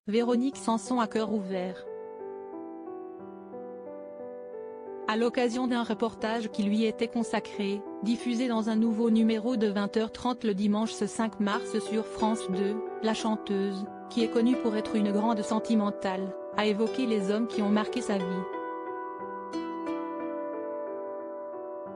Véronique Sanson à cœur ouvert. À l'occasion d'un reportage qui lui était consacré, diffusé dans un nouveau numéro de 20h30 le dimanche 5 mars sur France 2, la chanteuse, qui est connue pour être une grande sentimentale, a évoqué les hommes qui ont marqué sa vie.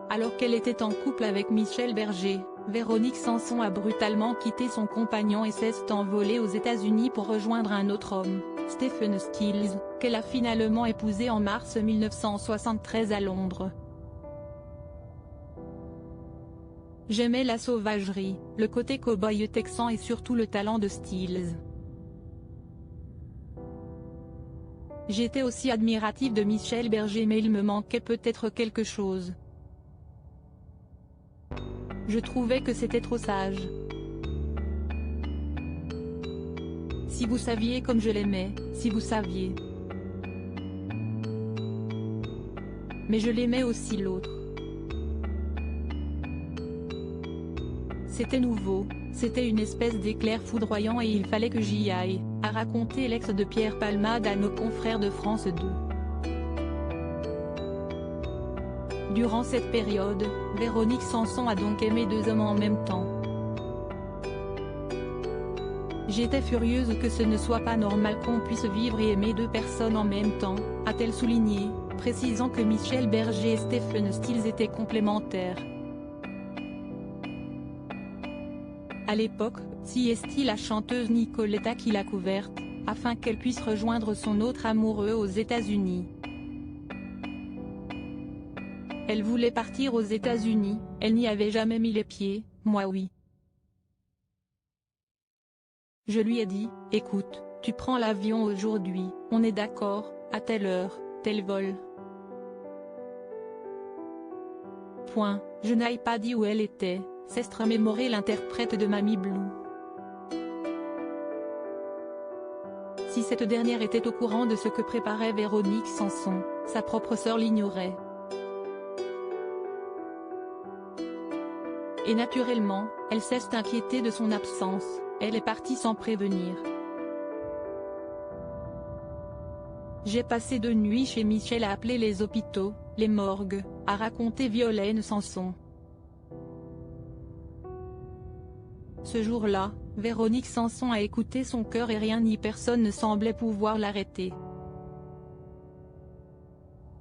Alors qu'elle était en couple avec Michel Berger, Véronique Sanson a brutalement quitté son compagnon et s'est envolée aux États-Unis pour rejoindre un autre homme, Stephen Stills, qu'elle a finalement épousé en mars 1973 à Londres. J'aimais la sauvagerie, le côté cow-boy texan et surtout le talent de Stills. J'étais aussi admirative de Michel Berger mais il me manquait peut-être quelque chose. Je trouvais que c'était trop sage. Si vous saviez comme je l'aimais, si vous saviez. Mais je l'aimais aussi l'autre. C'était nouveau, c'était une espèce d'éclair foudroyant et il fallait que j'y aille, a raconté l'ex de Pierre Palmade à nos confrères de France 2. Durant cette période, Véronique Sanson a donc aimé deux hommes en même temps. J'étais furieuse que ce ne soit pas normal qu'on puisse vivre et aimer deux personnes en même temps, a-t-elle souligné, précisant que Michel Berger et Stephen Stills étaient complémentaires. À l'époque, est la chanteuse Nicoletta qui l'a couverte, afin qu'elle puisse rejoindre son autre amoureux aux États-Unis. Elle voulait partir aux États-Unis, elle n'y avait jamais mis les pieds, moi oui. Je lui ai dit, écoute, tu prends l'avion aujourd'hui, on est d'accord, à telle heure, tel vol. Point, je n'ai pas dit où elle était, s'est remémoré l'interprète de Mamie Blue. Si cette dernière était au courant de ce que préparait Véronique Sanson, sa propre sœur l'ignorait. Et naturellement, elle s'est inquiétée de son absence, elle est partie sans prévenir. J'ai passé 2 nuits chez Michel à appeler les hôpitaux, les morgues, a raconté Violaine Sanson. Ce jour-là, Véronique Sanson a écouté son cœur et rien ni personne ne semblait pouvoir l'arrêter.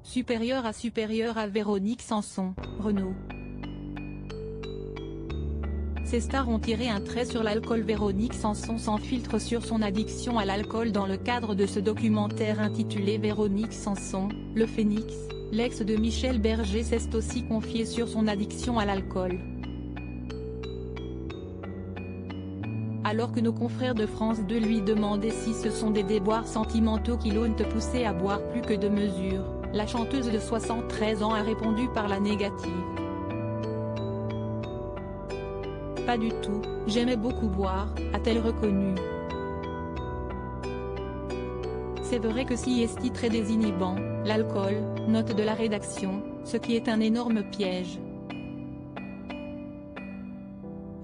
Supérieure à Véronique Sanson, Renaud. Ces stars ont tiré un trait sur l'alcool. Véronique Sanson sans filtre sur son addiction à l'alcool dans le cadre de ce documentaire intitulé Véronique Sanson, le Phénix, l'ex de Michel Berger s'est aussi confié sur son addiction à l'alcool. Alors que nos confrères de France 2 lui demandaient si ce sont des déboires sentimentaux qui l'ont poussé à boire plus que de mesure, la chanteuse de 73 ans a répondu par la négative. Pas du tout, j'aimais beaucoup boire, a-t-elle reconnu. C'est vrai que si est très désinhibant, l'alcool, note de la rédaction, ce qui est un énorme piège.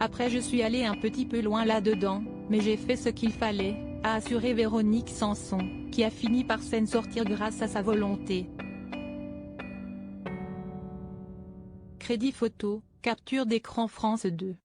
Après je suis allée un petit peu loin là-dedans, mais j'ai fait ce qu'il fallait, a assuré Véronique Sanson, qui a fini par s'en sortir grâce à sa volonté. Crédit photo, capture d'écran France 2.